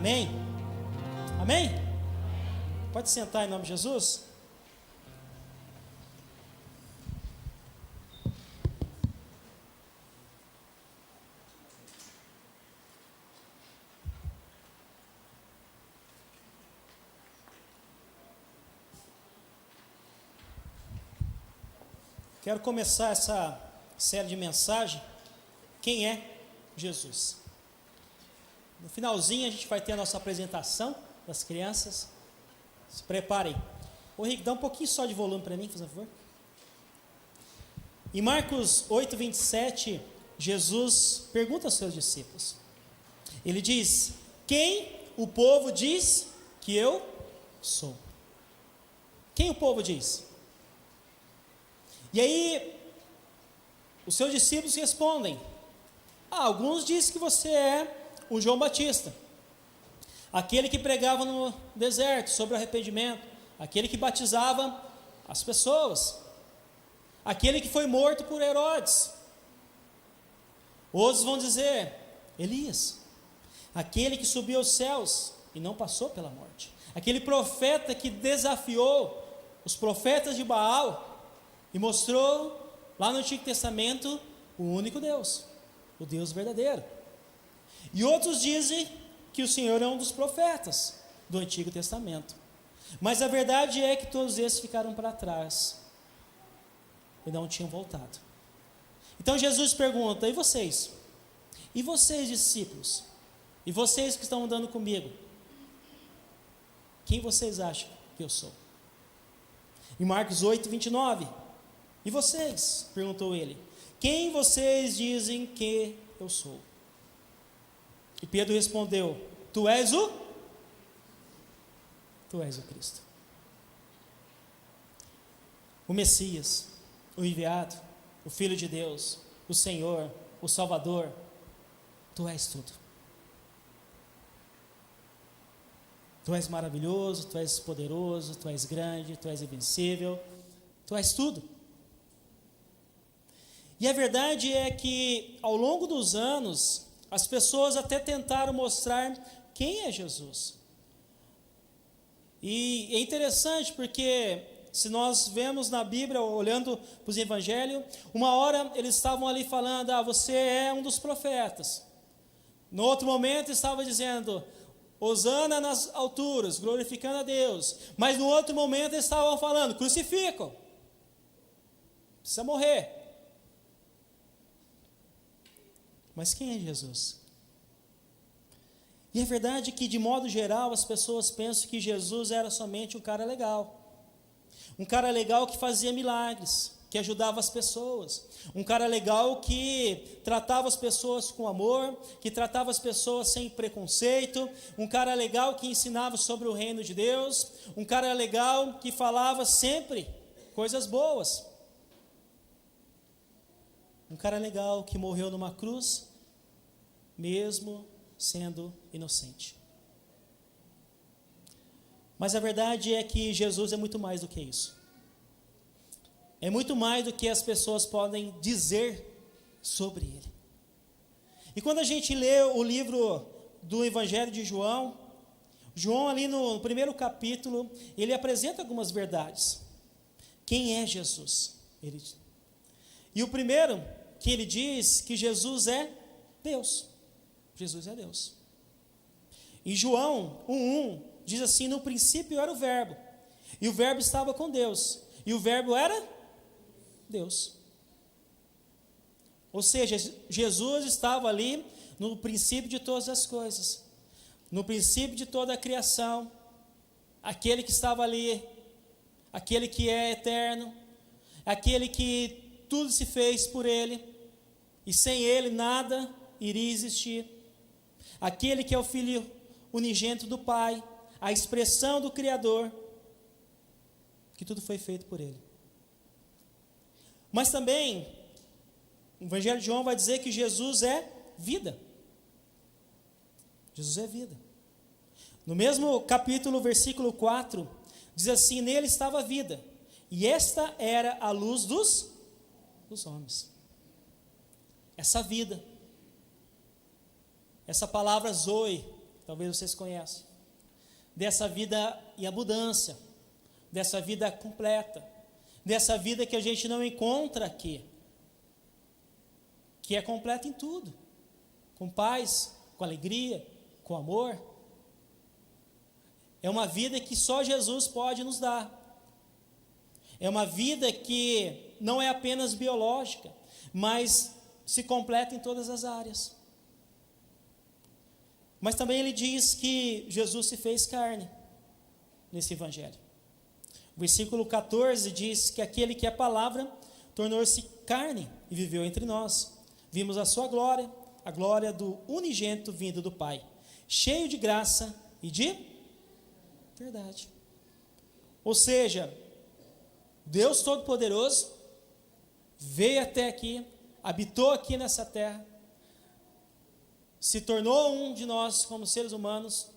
Amém? Amém? Pode sentar em nome de Jesus. Quero começar essa série de mensagem. Quem é Jesus? No finalzinho a gente vai ter a nossa apresentação das crianças. Se preparem. Ô Rick, dá um pouquinho só de volume para mim, por favor. Em Marcos 8, 27, Jesus pergunta aos seus discípulos. Ele diz: quem o povo diz que eu sou? Quem o povo diz? E aí, os seus discípulos respondem: alguns dizem que você é o João Batista, aquele que pregava no deserto sobre o arrependimento, aquele que batizava as pessoas, aquele que foi morto por Herodes. Outros vão dizer: Elias, aquele que subiu aos céus e não passou pela morte, aquele profeta que desafiou os profetas de Baal e mostrou lá no Antigo Testamento o único Deus, o Deus verdadeiro. E outros dizem que o Senhor é um dos profetas do Antigo Testamento. Mas a verdade é que todos esses ficaram para trás e não tinham voltado. Então Jesus pergunta: e vocês? E vocês, discípulos? E vocês que estão andando comigo? Quem vocês acham que eu sou? Em Marcos 8, 29. E vocês? Perguntou ele. Quem vocês dizem que eu sou? E Pedro respondeu: Tu és o Cristo, o Messias, o enviado, o Filho de Deus, o Senhor, o Salvador. Tu és tudo. Tu és maravilhoso, tu és poderoso, tu és grande, tu és invencível, tu és tudo. E a verdade é que, ao longo dos anos, as pessoas até tentaram mostrar quem é Jesus. E é interessante porque, se nós vemos na Bíblia, olhando para os evangelhos, uma hora eles estavam ali falando: você é um dos profetas. No outro momento estava dizendo: Hosana nas alturas, glorificando a Deus. Mas no outro momento eles estavam falando: crucificam, precisa morrer. Mas quem é Jesus? E é verdade que, de modo geral, as pessoas pensam que Jesus era somente um cara legal. Um cara legal que fazia milagres, que ajudava as pessoas. Um cara legal que tratava as pessoas com amor, que tratava as pessoas sem preconceito. Um cara legal que ensinava sobre o reino de Deus. Um cara legal que falava sempre coisas boas. Um cara legal que morreu numa cruz, mesmo sendo inocente. Mas a verdade é que Jesus é muito mais do que isso. É muito mais do que as pessoas podem dizer sobre Ele. E quando a gente lê o livro do Evangelho de João, João ali no primeiro capítulo, ele apresenta algumas verdades. Quem é Jesus? E o primeiro que ele diz que Jesus é Deus. Jesus é Deus. Em João 1:1 diz assim: no princípio era o verbo, e o verbo estava com Deus, e o verbo era Deus. Ou seja, Jesus estava ali no princípio de todas as coisas, no princípio de toda a criação, aquele que estava ali, aquele que é eterno, aquele que tudo se fez por Ele, e sem Ele nada iria existir, aquele que é o Filho unigênito do Pai, a expressão do Criador, que tudo foi feito por Ele. Mas também, o Evangelho de João vai dizer que Jesus é vida. Jesus é vida. No mesmo capítulo, versículo 4, diz assim: nele estava a vida, e esta era a luz dos homens. Essa vida, essa palavra Zoe, talvez vocês conhecem, dessa vida em abundância, dessa vida completa, dessa vida que a gente não encontra aqui, que é completa em tudo, com paz, com alegria, com amor. É uma vida que só Jesus pode nos dar. É uma vida que não é apenas biológica, mas se completa em todas as áreas. Mas também ele diz que Jesus se fez carne nesse evangelho. O versículo 14 diz que aquele que é palavra tornou-se carne e viveu entre nós. Vimos a sua glória, a glória do unigênito vindo do Pai, cheio de graça e de verdade. Ou seja, Deus Todo-Poderoso veio até aqui, habitou aqui nessa terra, se tornou um de nós como seres humanos,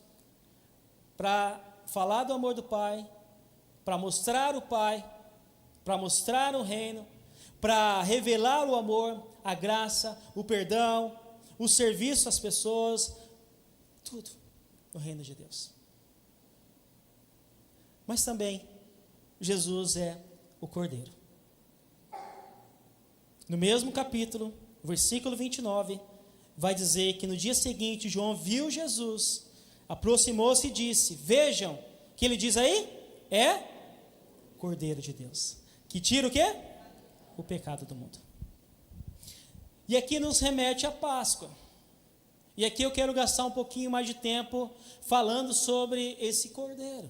para falar do amor do Pai, para mostrar o Pai, para mostrar o reino, para revelar o amor, a graça, o perdão, o serviço às pessoas, tudo no reino de Deus. Mas também Jesus é o Cordeiro. No mesmo capítulo, versículo 29, vai dizer que no dia seguinte João viu Jesus, aproximou-se e disse: vejam, o que ele diz aí? É Cordeiro de Deus, que tira o quê? O pecado do mundo. E aqui nos remete à Páscoa. E aqui eu quero gastar um pouquinho mais de tempo falando sobre esse Cordeiro.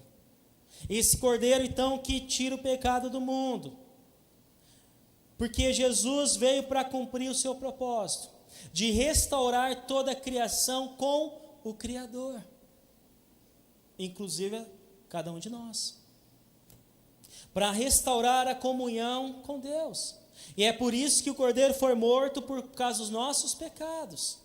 Esse Cordeiro, então, que tira o pecado do mundo. Porque Jesus veio para cumprir o seu propósito, de restaurar toda a criação com o Criador, inclusive cada um de nós, para restaurar a comunhão com Deus. E é por isso que o Cordeiro foi morto por causa dos nossos pecados.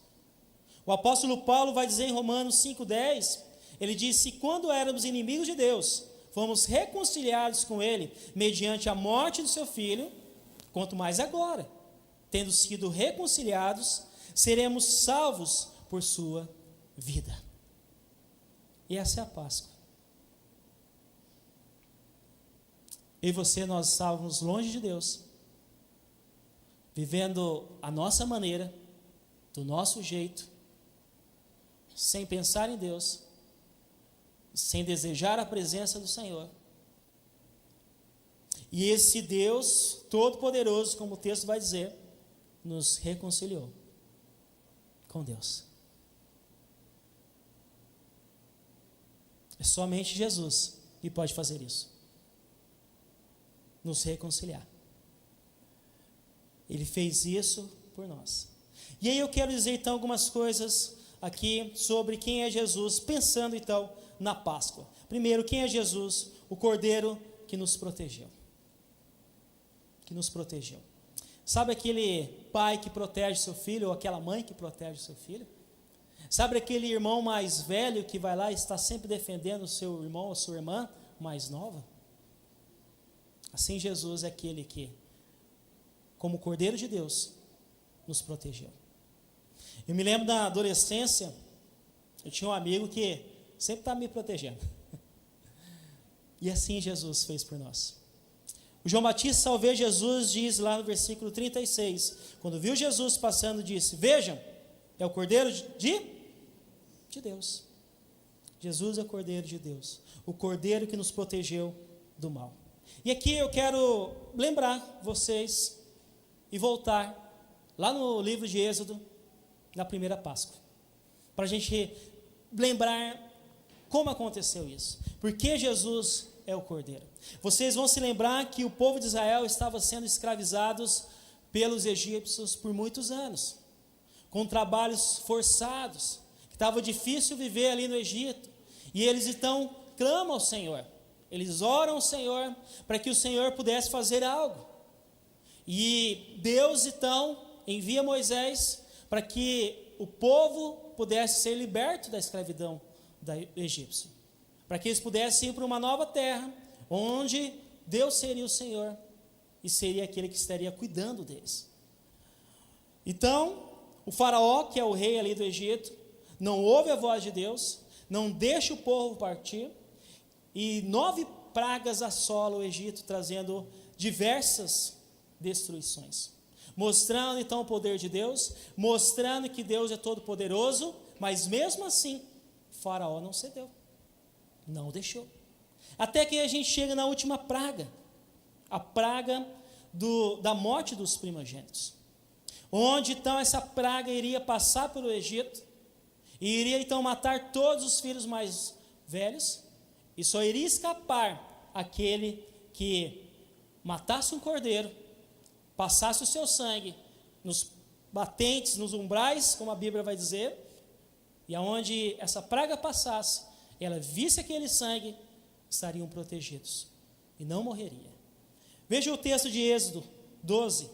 O apóstolo Paulo vai dizer em Romanos 5,10, ele disse: quando éramos inimigos de Deus, fomos reconciliados com Ele, mediante a morte do seu Filho, quanto mais agora, tendo sido reconciliados, seremos salvos por sua vida. E essa é a Páscoa. Eu e você, nós estávamos longe de Deus, vivendo a nossa maneira, do nosso jeito, sem pensar em Deus, sem desejar a presença do Senhor. E esse Deus Todo-Poderoso, como o texto vai dizer, nos reconciliou com Deus. É somente Jesus que pode fazer isso, nos reconciliar. Ele fez isso por nós. E aí eu quero dizer então algumas coisas aqui sobre quem é Jesus, pensando então na Páscoa. Primeiro, quem é Jesus? O Cordeiro que nos protegeu. Que nos protegeu. Sabe aquele pai que protege seu filho, ou aquela mãe que protege seu filho? Sabe aquele irmão mais velho que vai lá e está sempre defendendo o seu irmão ou sua irmã mais nova? Assim Jesus é aquele que, como Cordeiro de Deus, nos protegeu. Eu me lembro da adolescência, eu tinha um amigo que sempre estava me protegendo. E assim Jesus fez por nós. O João Batista, ao ver Jesus, diz lá no versículo 36, quando viu Jesus passando, disse: vejam, é o Cordeiro de Deus. Jesus é o Cordeiro de Deus, o Cordeiro que nos protegeu do mal. E aqui eu quero lembrar vocês e voltar lá no livro de Êxodo, na primeira Páscoa, para a gente lembrar como aconteceu isso, porque Jesus é o Cordeiro. Vocês vão se lembrar que o povo de Israel estava sendo escravizados pelos egípcios por muitos anos, com trabalhos forçados, que estava difícil viver ali no Egito, e eles então clamam ao Senhor, eles oram ao Senhor para que o Senhor pudesse fazer algo, e Deus então envia Moisés para que o povo pudesse ser liberto da escravidão da egípcia, para que eles pudessem ir para uma nova terra, onde Deus seria o Senhor e seria aquele que estaria cuidando deles. Então, o faraó, que é o rei ali do Egito, não ouve a voz de Deus, não deixa o povo partir, e 9 pragas assolam o Egito, trazendo diversas destruições, mostrando então o poder de Deus, mostrando que Deus é todo poderoso, mas mesmo assim, Faraó não cedeu, não deixou, até que a gente chega na última praga, a praga da morte dos primogênitos, onde então essa praga iria passar pelo Egito, e iria então matar todos os filhos mais velhos, e só iria escapar aquele que matasse um cordeiro, passasse o seu sangue nos batentes, nos umbrais, como a Bíblia vai dizer, e aonde essa praga passasse, ela visse aquele sangue, estariam protegidos, e não morreria. Veja o texto de Êxodo 12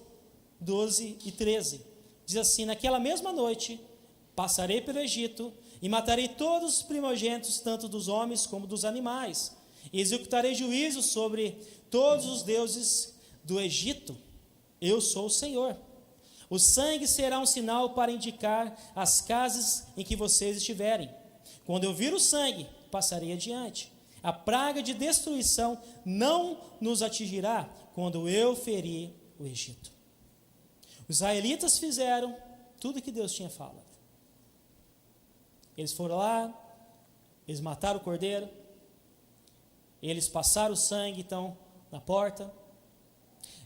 e 13, diz assim: naquela mesma noite, passarei pelo Egito, e matarei todos os primogênitos, tanto dos homens como dos animais, e executarei juízo sobre todos os deuses do Egito. Eu sou o Senhor. O sangue será um sinal para indicar as casas em que vocês estiverem. Quando eu vir o sangue, passarei adiante. A praga de destruição não nos atingirá quando eu ferir o Egito. Os israelitas fizeram tudo o que Deus tinha falado. Eles foram lá, eles mataram o cordeiro, eles passaram o sangue então na porta,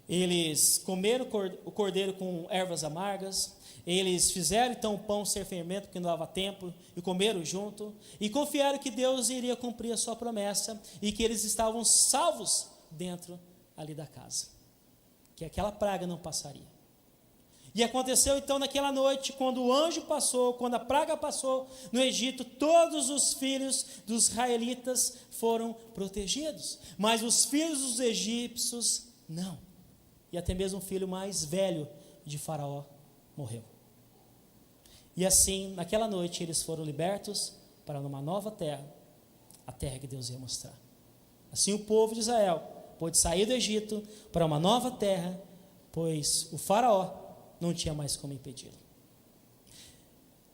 eles comeram o cordeiro com ervas amargas, eles fizeram então o pão sem fermento, porque não dava tempo, e comeram junto, e confiaram que Deus iria cumprir a sua promessa, e que eles estavam salvos dentro ali da casa, que aquela praga não passaria. E aconteceu então naquela noite, quando o anjo passou, quando a praga passou no Egito, todos os filhos dos israelitas foram protegidos, mas os filhos dos egípcios não, e até mesmo o filho mais velho de Faraó morreu. E assim, naquela noite, eles foram libertos para uma nova terra, a terra que Deus ia mostrar. Assim o povo de Israel pôde sair do Egito para uma nova terra, pois o Faraó não tinha mais como impedi-lo.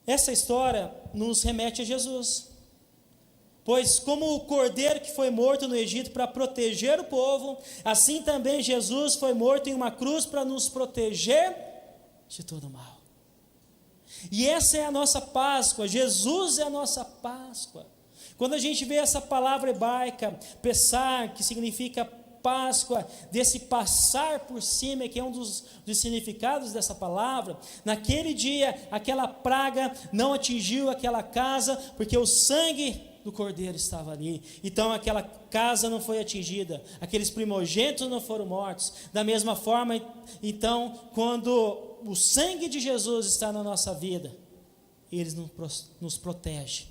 Essa história nos remete a Jesus, pois como o cordeiro que foi morto no Egito para proteger o povo, assim também Jesus foi morto em uma cruz para nos proteger de todo mal. E essa é a nossa Páscoa, Jesus é a nossa Páscoa. Quando a gente vê essa palavra hebraica, Pessar, que significa Páscoa, desse passar por cima, que é um dos significados dessa palavra, naquele dia, aquela praga não atingiu aquela casa, porque o sangue do cordeiro estava ali, então aquela casa não foi atingida, aqueles primogênitos não foram mortos. Da mesma forma, então, quando o sangue de Jesus está na nossa vida, ele nos protege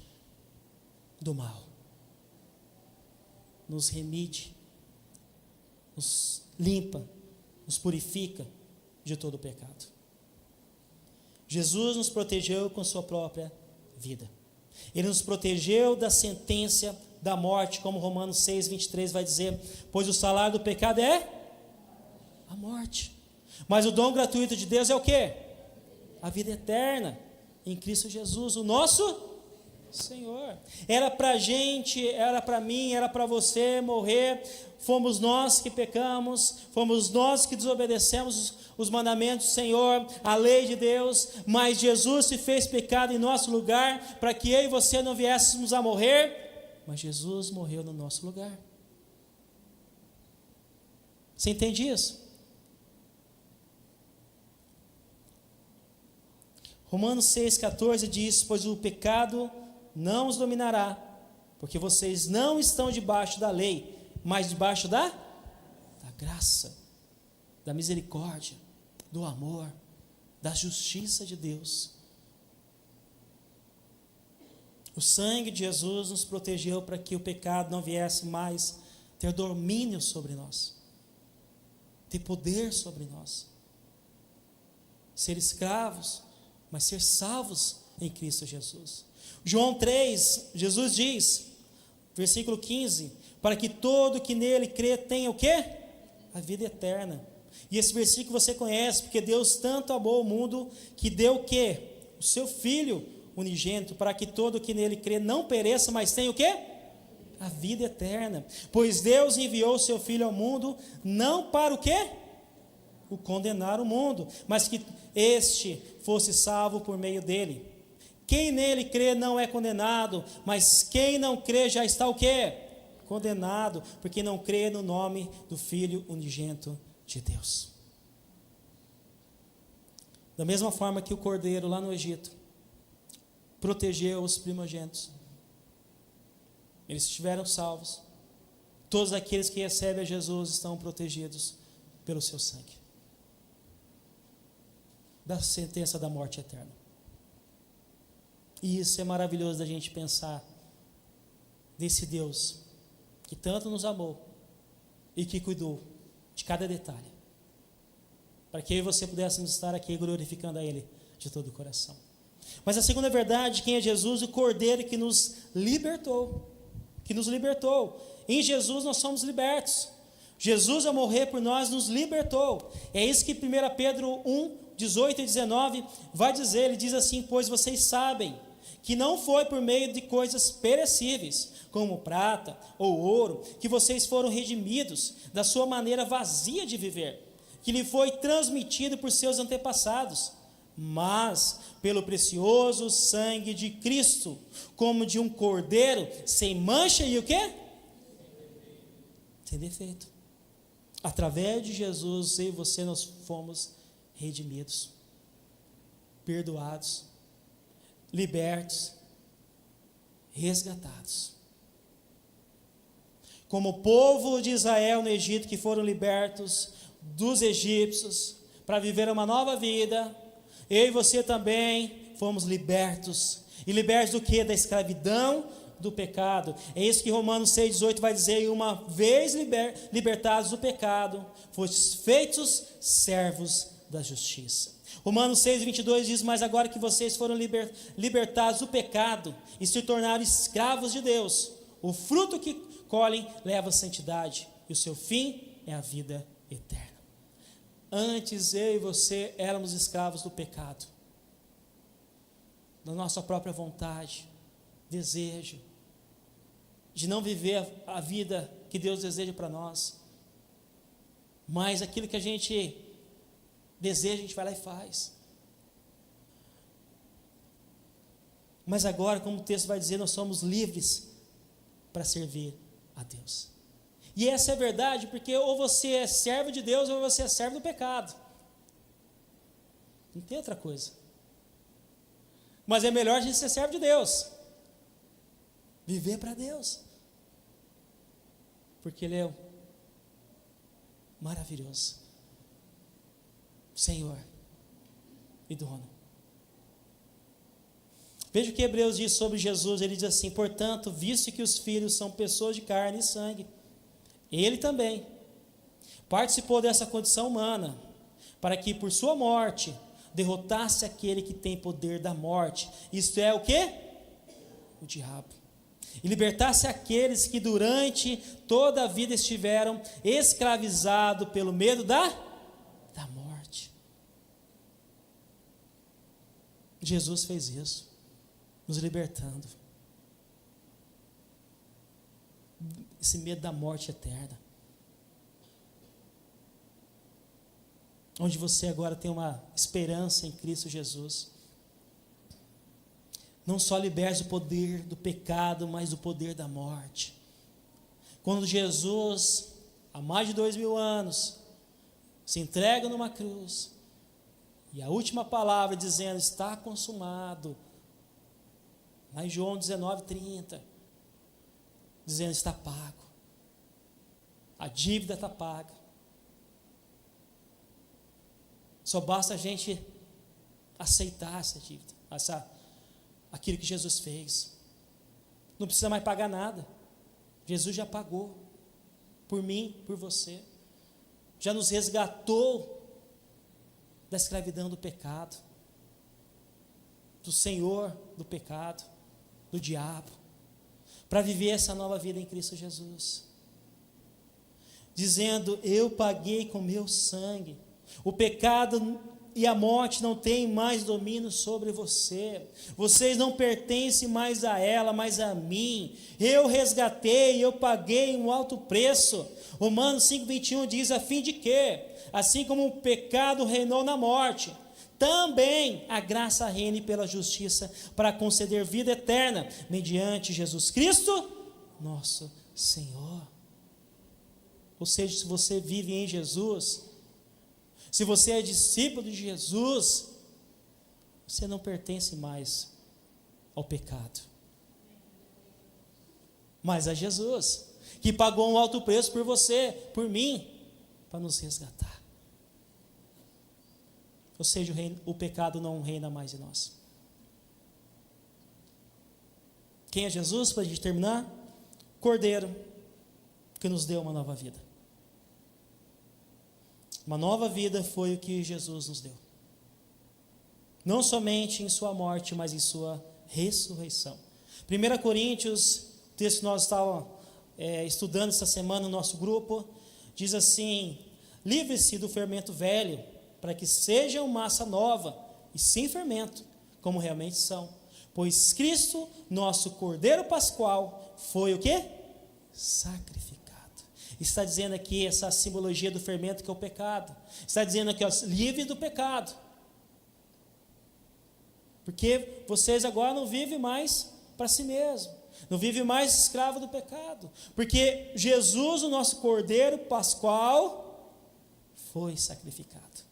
do mal, nos remide, nos limpa, nos purifica de todo o pecado. Jesus nos protegeu com sua própria vida. Ele nos protegeu da sentença da morte, como Romanos 6, 23 vai dizer, pois o salário do pecado é a morte, mas o dom gratuito de Deus é o quê? A vida eterna, em Cristo Jesus, o nosso Senhor. Era para a gente, era para mim, era para você morrer. Fomos nós que pecamos, fomos nós que desobedecemos os mandamentos do Senhor, a lei de Deus, mas Jesus se fez pecado em nosso lugar, para que eu e você não viéssemos a morrer, mas Jesus morreu no nosso lugar. Você entende isso? Romanos 6,14 diz, pois o pecado não os dominará, porque vocês não estão debaixo da lei, mas debaixo da graça, da misericórdia, do amor, da justiça de Deus. O sangue de Jesus nos protegeu para que o pecado não viesse mais ter domínio sobre nós, ter poder sobre nós, ser escravos, mas ser salvos em Cristo Jesus. João 3, Jesus diz, versículo 15, para que todo que nele crê tenha o quê? A vida eterna. E esse versículo você conhece, porque Deus tanto amou o mundo, que deu o quê? O seu Filho unigênito, para que todo que nele crê não pereça, mas tenha o quê? A vida eterna. Pois Deus enviou o seu Filho ao mundo, não para o quê? O condenar o mundo, mas que este fosse salvo por meio dele. Quem nele crê não é condenado, mas quem não crê já está o quê? Condenado, porque não crê no nome do Filho unigênito de Deus. Da mesma forma que o cordeiro lá no Egito protegeu os primogênitos, eles estiveram salvos. Todos aqueles que recebem a Jesus estão protegidos pelo seu sangue da sentença da morte eterna. E isso é maravilhoso da gente pensar desse Deus que tanto nos amou e que cuidou de cada detalhe, para que eu e você pudéssemos estar aqui glorificando a Ele de todo o coração. Mas a segunda verdade, quem é Jesus? O Cordeiro que nos libertou. Em Jesus nós somos libertos. Jesus, ao morrer por nós, nos libertou. É isso que 1 Pedro 1, 18 e 19 vai dizer. Ele diz assim: pois vocês sabem que não foi por meio de coisas perecíveis, como prata ou ouro, que vocês foram redimidos da sua maneira vazia de viver, que lhe foi transmitido por seus antepassados, mas pelo precioso sangue de Cristo, como de um cordeiro, sem mancha e o quê? Sem defeito. Através de Jesus, eu e você, nós fomos redimidos, perdoados, libertos, resgatados. Como o povo de Israel no Egito, que foram libertos dos egípcios para viver uma nova vida, eu e você também fomos libertos. E libertos do que? Da escravidão do pecado. É isso que Romanos 6,18 vai dizer: e uma vez libertados do pecado, fostes feitos servos da justiça. Romanos 6,22 diz: mas agora que vocês foram libertados do pecado e se tornaram escravos de Deus, o fruto que colhem leva a santidade, e o seu fim é a vida eterna. Antes eu e você éramos escravos do pecado, da nossa própria vontade, desejo, de não viver a vida que Deus deseja para nós. Mas aquilo que a gente deseja, a gente vai lá e faz. Mas agora, como o texto vai dizer, nós somos livres para servir a Deus. E essa é a verdade, porque ou você é servo de Deus ou você é servo do pecado. Não tem outra coisa. Mas é melhor a gente ser servo de Deus, viver para Deus, porque Ele é maravilhoso, Senhor e dono. Veja o que Hebreus diz sobre Jesus. Ele diz assim: portanto, visto que os filhos são pessoas de carne e sangue, Ele também participou dessa condição humana, para que por sua morte derrotasse aquele que tem poder da morte, isto é o quê? O diabo. E libertasse aqueles que durante toda a vida estiveram escravizados pelo medo da morte. Jesus fez isso, nos libertando. Esse medo da morte eterna. Onde você agora tem uma esperança em Cristo Jesus. Não só liberta o poder do pecado, mas o poder da morte. Quando Jesus, há mais de 2000 anos, se entrega numa cruz, e a última palavra dizendo: está consumado, lá em João 19:30, dizendo: está pago, a dívida está paga. Só basta a gente aceitar essa dívida, aquilo que Jesus fez. Não precisa mais pagar nada. Jesus já pagou por mim, por você. Já nos resgatou da escravidão do pecado, do senhor do pecado, do diabo, para viver essa nova vida em Cristo Jesus. Dizendo: eu paguei com meu sangue. O pecado e a morte não tem mais domínio sobre você. Vocês não pertencem mais a ela, mas a mim. Eu resgatei, eu paguei um alto preço. Romanos 5:21 diz: a fim de que, assim como o pecado reinou na morte, também a graça reine pela justiça, para conceder vida eterna, mediante Jesus Cristo, nosso Senhor. Ou seja, se você vive em Jesus, se você é discípulo de Jesus, você não pertence mais ao pecado, mas a Jesus, que pagou um alto preço por você, por mim, para nos resgatar. Ou seja, o pecado não reina mais em nós. Quem é Jesus, para a gente terminar? Cordeiro, que nos deu uma nova vida. Uma nova vida foi o que Jesus nos deu. Não somente em sua morte, mas em sua ressurreição. 1 Coríntios, texto que nós estávamos estudando essa semana no nosso grupo, diz assim: livre-se do fermento velho, para que sejam massa nova e sem fermento, como realmente são. Pois Cristo, nosso Cordeiro Pascual, foi o quê? Sacrificado. Está dizendo aqui essa simbologia do fermento que é o pecado. Está dizendo aqui, ó, livre do pecado. Porque vocês agora não vivem mais para si mesmo. Não vivem mais escravo do pecado. Porque Jesus, o nosso Cordeiro Pascual, foi sacrificado.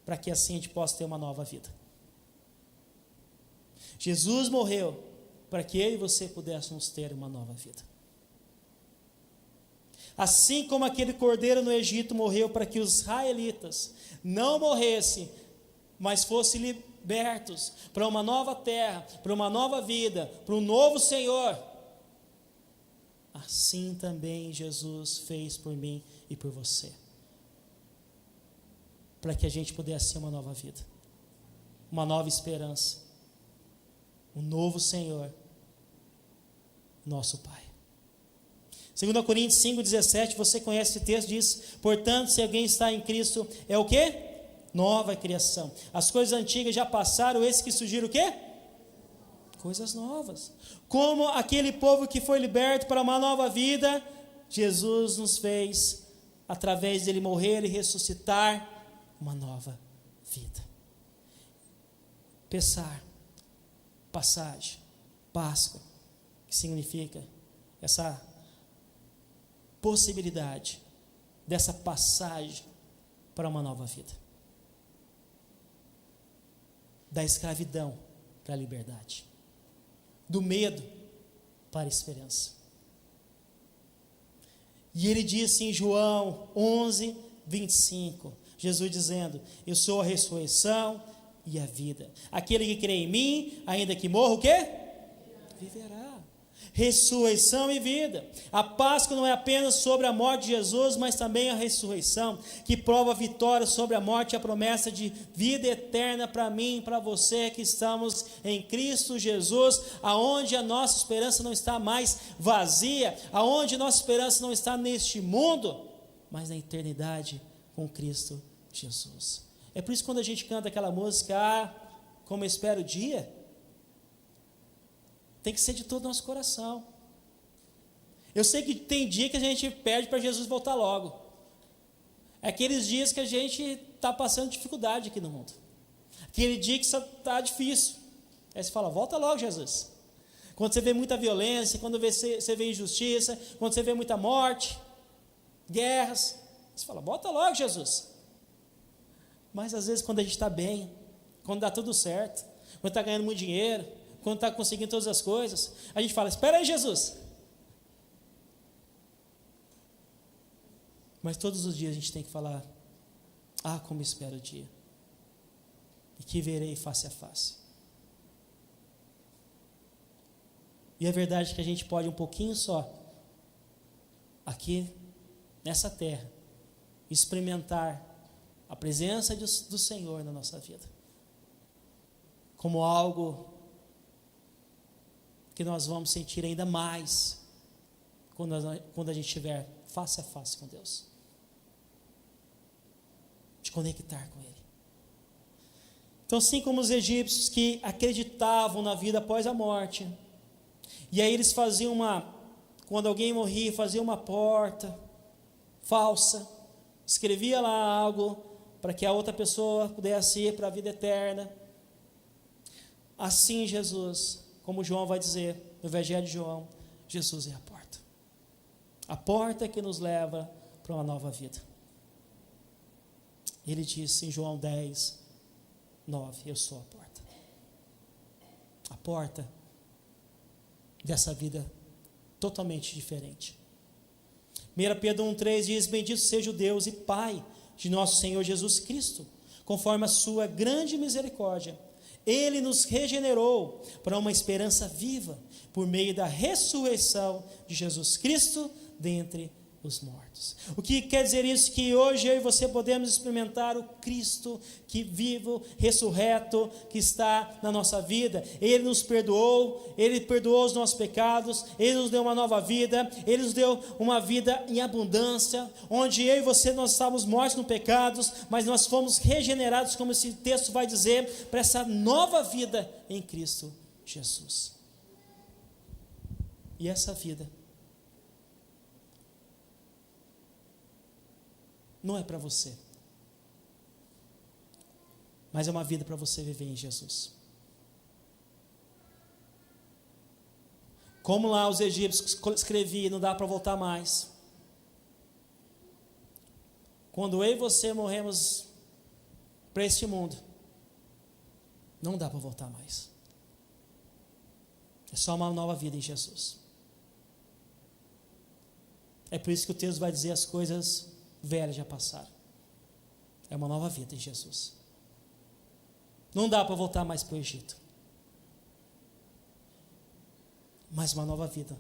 Para que assim a gente possa ter uma nova vida. Jesus morreu para que eu e você pudéssemos ter uma nova vida. Assim como aquele cordeiro no Egito morreu para que os israelitas não morressem, mas fossem libertos para uma nova terra, para uma nova vida, para um novo Senhor, assim também Jesus fez por mim e por você, para que a gente pudesse ter uma nova vida, uma nova esperança, um novo Senhor, nosso Pai. 2 Coríntios 5,17, você conhece esse texto, diz: portanto, se alguém está em Cristo, é o quê? Nova criação. As coisas antigas já passaram, esse que surgiram o quê? Coisas novas. Como aquele povo que foi liberto para uma nova vida, Jesus nos fez, através dele morrer e ressuscitar, uma nova vida. Pessar, passagem, Páscoa, que significa essa possibilidade dessa passagem para uma nova vida, da escravidão para a liberdade, do medo para a esperança. E ele disse em João 11:25, Jesus dizendo: eu sou a ressurreição e a vida, aquele que crê em mim, ainda que morra, o quê? Viverá. Ressurreição e vida. A Páscoa não é apenas sobre a morte de Jesus, mas também a ressurreição, que prova a vitória sobre a morte e a promessa de vida eterna para mim e para você que estamos em Cristo Jesus, aonde a nossa esperança não está mais vazia, aonde nossa esperança não está neste mundo, mas na eternidade com Cristo Jesus. É por isso que quando a gente canta aquela música, como eu espero o dia, tem que ser de todo o nosso coração. Eu sei que tem dia que a gente pede para Jesus voltar logo. É aqueles dias que a gente está passando dificuldade aqui no mundo. Aquele dia que só está difícil. Aí você fala: volta logo, Jesus. Quando você vê muita violência, quando você vê injustiça, quando você vê muita morte, guerras, você fala: volta logo, Jesus. Mas às vezes quando a gente está bem, quando dá tudo certo, quando está ganhando muito dinheiro, quando está conseguindo todas as coisas, a gente fala: espera aí, Jesus. Mas todos os dias a gente tem que falar: como espero o dia, e que verei face a face. E a verdade é que a gente pode um pouquinho só, aqui nessa terra, experimentar a presença do Senhor na nossa vida, como algo que nós vamos sentir ainda mais quando a gente estiver face a face com Deus, de conectar com Ele. Então, assim como os egípcios que acreditavam na vida após a morte, e aí eles faziam quando alguém morria, faziam uma porta falsa, escrevia lá algo para que a outra pessoa pudesse ir para a vida eterna. Assim Jesus, como João vai dizer no Evangelho de João, Jesus é a porta que nos leva para uma nova vida. Ele disse em João 10, 9, eu sou a porta dessa vida totalmente diferente. 1 Pedro 1,3 diz: bendito seja o Deus e Pai de nosso Senhor Jesus Cristo, conforme a sua grande misericórdia, Ele nos regenerou para uma esperança viva, por meio da ressurreição de Jesus Cristo dentre os mortos. O que quer dizer isso? Que hoje eu e você podemos experimentar o Cristo que vivo, ressurreto, que está na nossa vida. Ele nos perdoou, Ele perdoou os nossos pecados, Ele nos deu uma nova vida, Ele nos deu uma vida em abundância, onde eu e você nós estávamos mortos no pecados, mas nós fomos regenerados, como esse texto vai dizer, para essa nova vida em Cristo Jesus. E essa vida não é para você, mas é uma vida para você viver em Jesus. Como lá os egípcios escreviam, não dá para voltar mais. Quando eu e você morremos para este mundo, não dá para voltar mais. É só uma nova vida em Jesus. É por isso que o texto vai dizer: as coisas velhas já passaram. É uma nova vida em Jesus. Não dá para voltar mais para o Egito, mas uma nova vida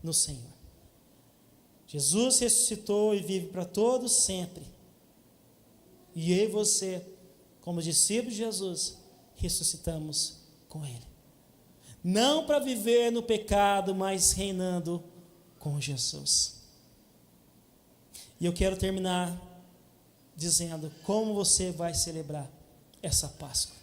no Senhor. Jesus ressuscitou e vive para todos sempre. E eu e você, como discípulos de Jesus, ressuscitamos com Ele. Não para viver no pecado, mas reinando com Jesus. E eu quero terminar dizendo como você vai celebrar essa Páscoa.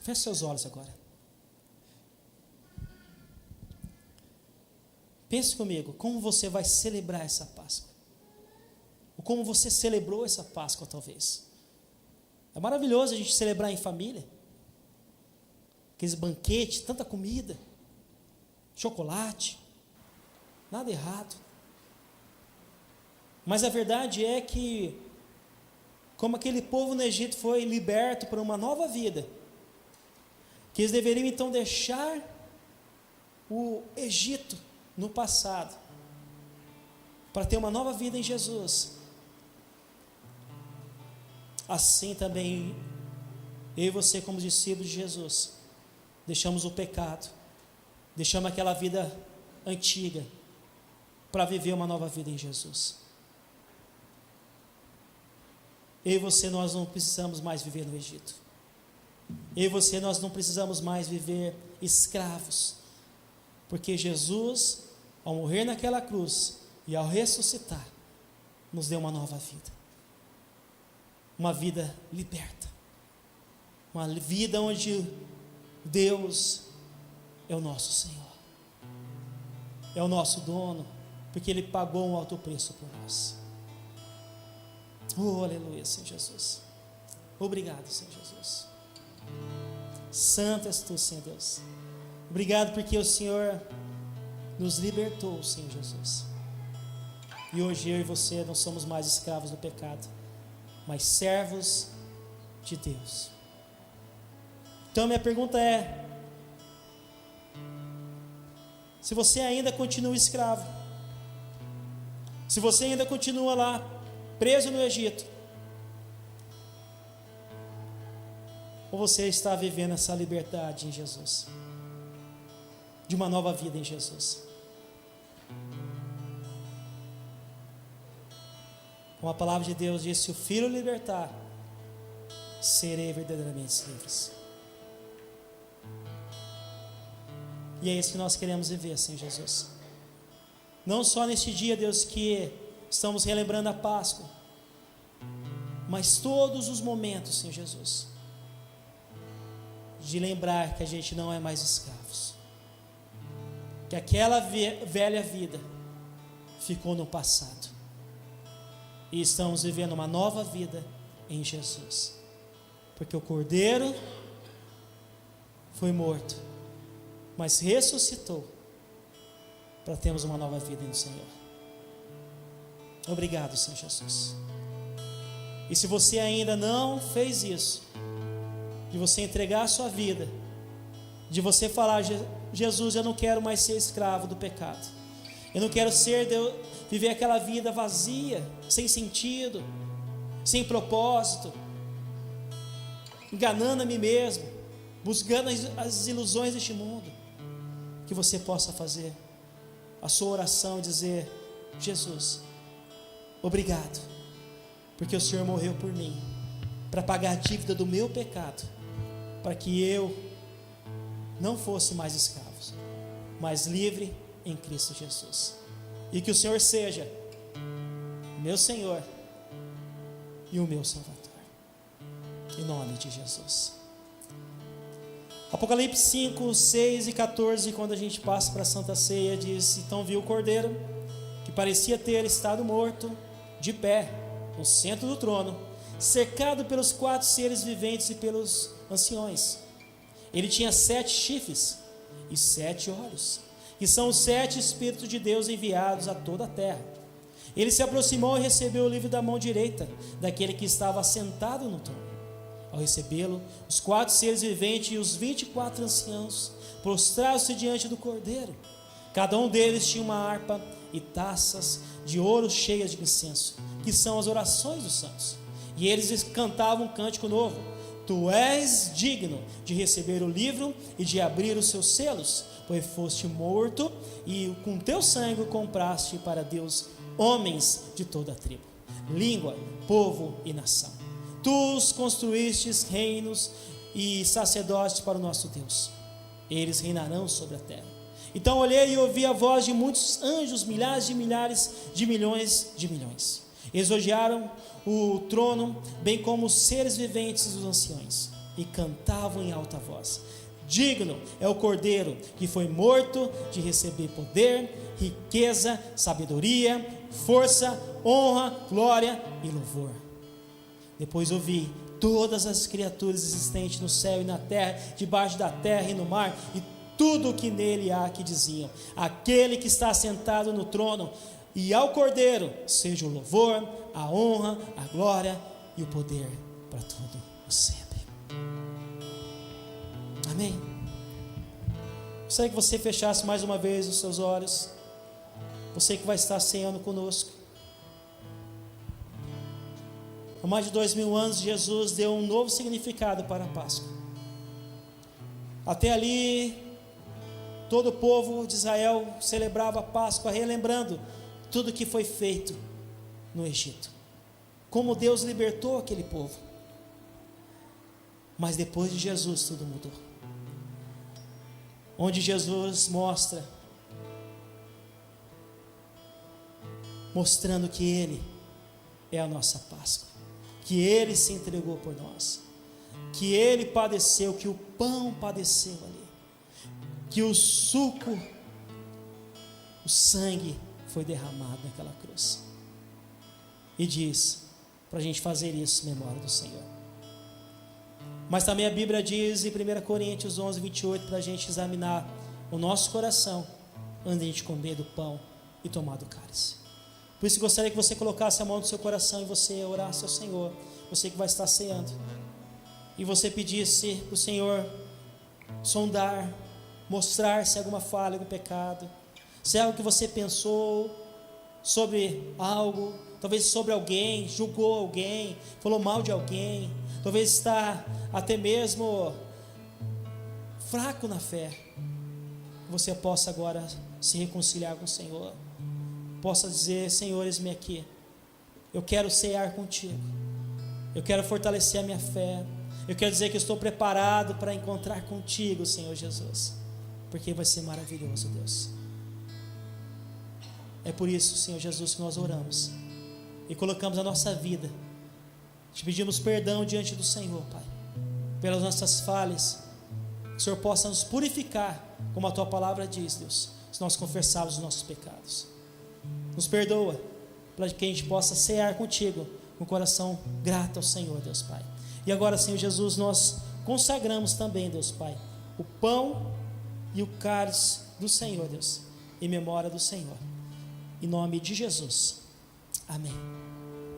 Feche seus olhos agora. Pense comigo, como você vai celebrar essa Páscoa? Ou como você celebrou essa Páscoa, talvez. É maravilhoso a gente celebrar em família. Aqueles banquetes, tanta comida, chocolate, nada errado. Mas a verdade é que, como aquele povo no Egito foi liberto para uma nova vida, que eles deveriam então deixar o Egito no passado, para ter uma nova vida em Jesus. Assim também, eu e você, como discípulos de Jesus, deixamos o pecado, deixamos aquela vida antiga, para viver uma nova vida em Jesus. Eu e você, nós não precisamos mais viver no Egito. Eu e você, nós não precisamos mais viver escravos, porque Jesus, ao morrer naquela cruz e ao ressuscitar, nos deu uma nova vida. Uma vida liberta. Uma vida onde Deus é o nosso Senhor, é o nosso dono, porque Ele pagou um alto preço por nós. Oh, aleluia, Senhor Jesus. Obrigado, Senhor Jesus. Santo és Tu, Senhor Deus. Obrigado porque o Senhor nos libertou, Senhor Jesus. E hoje eu e você não somos mais escravos do pecado, mas servos de Deus. Então minha pergunta é: se você ainda continua escravo, se você ainda continua lá, preso no Egito, ou você está vivendo essa liberdade em Jesus, de uma nova vida em Jesus? Como a palavra de Deus diz: se o Filho libertar, serei verdadeiramente livres. E é isso que nós queremos viver, Senhor Jesus. não só neste dia, Deus, que estamos relembrando a Páscoa, mas todos os momentos, Senhor Jesus, de lembrar que a gente não é mais escravos, que aquela velha vida ficou no passado, e estamos vivendo uma nova vida em Jesus, porque o Cordeiro foi morto, mas ressuscitou, para termos uma nova vida no Senhor. Obrigado, Senhor Jesus. E se você ainda não fez isso, de você entregar a sua vida, de você falar: Jesus, eu não quero mais ser escravo do pecado, eu não quero viver aquela vida vazia, sem sentido, sem propósito, enganando a mim mesmo, buscando as ilusões deste mundo, que você possa fazer a sua oração e dizer: Jesus, obrigado, porque o Senhor morreu por mim, para pagar a dívida do meu pecado, para que eu não fosse mais escravo, mas livre em Cristo Jesus. E que o Senhor seja meu Senhor e o meu Salvador, em nome de Jesus. Apocalipse 5, 6 e 14, quando a gente passa para a Santa Ceia, diz: então viu o Cordeiro, que parecia ter estado morto, de pé no centro do trono, cercado pelos 4 seres viventes e pelos anciões. Ele tinha 7 chifres e 7 olhos, que são os 7 Espíritos de Deus enviados a toda a terra. Ele se aproximou e recebeu o livro da mão direita daquele que estava assentado no trono. Ao recebê-lo, os 4 seres viventes e os 24 anciãos prostraram-se diante do Cordeiro. Cada um deles tinha uma harpa e taças de ouro cheias de incenso, que são as orações dos santos. E eles cantavam um cântico novo: tu és digno de receber o livro e de abrir os seus selos, pois foste morto e com teu sangue compraste para Deus homens de toda a tribo, língua, povo e nação. Tu os construístes reinos e sacerdotes para o nosso Deus. Eles reinarão sobre a terra. Então olhei e ouvi a voz de muitos anjos, milhares de milhares de milhões de milhões. Eles elogiaram o trono, bem como os seres viventes e os anciões, e cantavam em alta voz: digno é o Cordeiro que foi morto de receber poder, riqueza, sabedoria, força, honra, glória e louvor. Depois ouvi todas as criaturas existentes no céu e na terra, debaixo da terra e no mar, e tudo o que nele há, que diziam: aquele que está sentado no trono e ao Cordeiro seja o louvor, a honra, a glória e o poder para todo o sempre. Amém? Gostaria que você fechasse mais uma vez os seus olhos, você que vai estar ceando conosco. Há mais de 2000 anos, Jesus deu um novo significado para a Páscoa. Até ali, todo o povo de Israel celebrava a Páscoa, relembrando tudo que foi feito no Egito, como Deus libertou aquele povo. Mas depois de Jesus, tudo mudou. Onde Jesus mostrando que Ele é a nossa Páscoa, que Ele se entregou por nós, que Ele padeceu, que o pão padeceu ali, que o suco, o sangue foi derramado naquela cruz. E diz para a gente fazer isso em memória do Senhor. Mas também a Bíblia diz em 1 Coríntios 11, 28, para a gente examinar o nosso coração antes de a gente comer do pão e tomar do cálice. Por isso gostaria que você colocasse a mão no seu coração e você orasse ao Senhor, você que vai estar ceando, e você pedisse para o Senhor sondar, mostrar se há alguma falha, algum pecado, se é algo que você pensou sobre algo, talvez sobre alguém, julgou alguém, falou mal de alguém, talvez está até mesmo fraco na fé. Você possa agora se reconciliar com o Senhor, possa dizer: Senhor, eis-me aqui, eu quero cear contigo, eu quero fortalecer a minha fé, eu quero dizer que estou preparado para encontrar contigo, Senhor Jesus, porque vai ser maravilhoso, Deus. É por isso, Senhor Jesus, que nós oramos e colocamos a nossa vida. Te pedimos perdão diante do Senhor, Pai, pelas nossas falhas. Que o Senhor possa nos purificar, como a Tua palavra diz, Deus, se nós confessarmos os nossos pecados. Nos perdoa, para que a gente possa cear contigo, com o coração grato ao Senhor, Deus Pai. E agora, Senhor Jesus, nós consagramos também, Deus Pai, o pão e o cálice do Senhor, Deus, em memória do Senhor. Em nome de Jesus. Amém.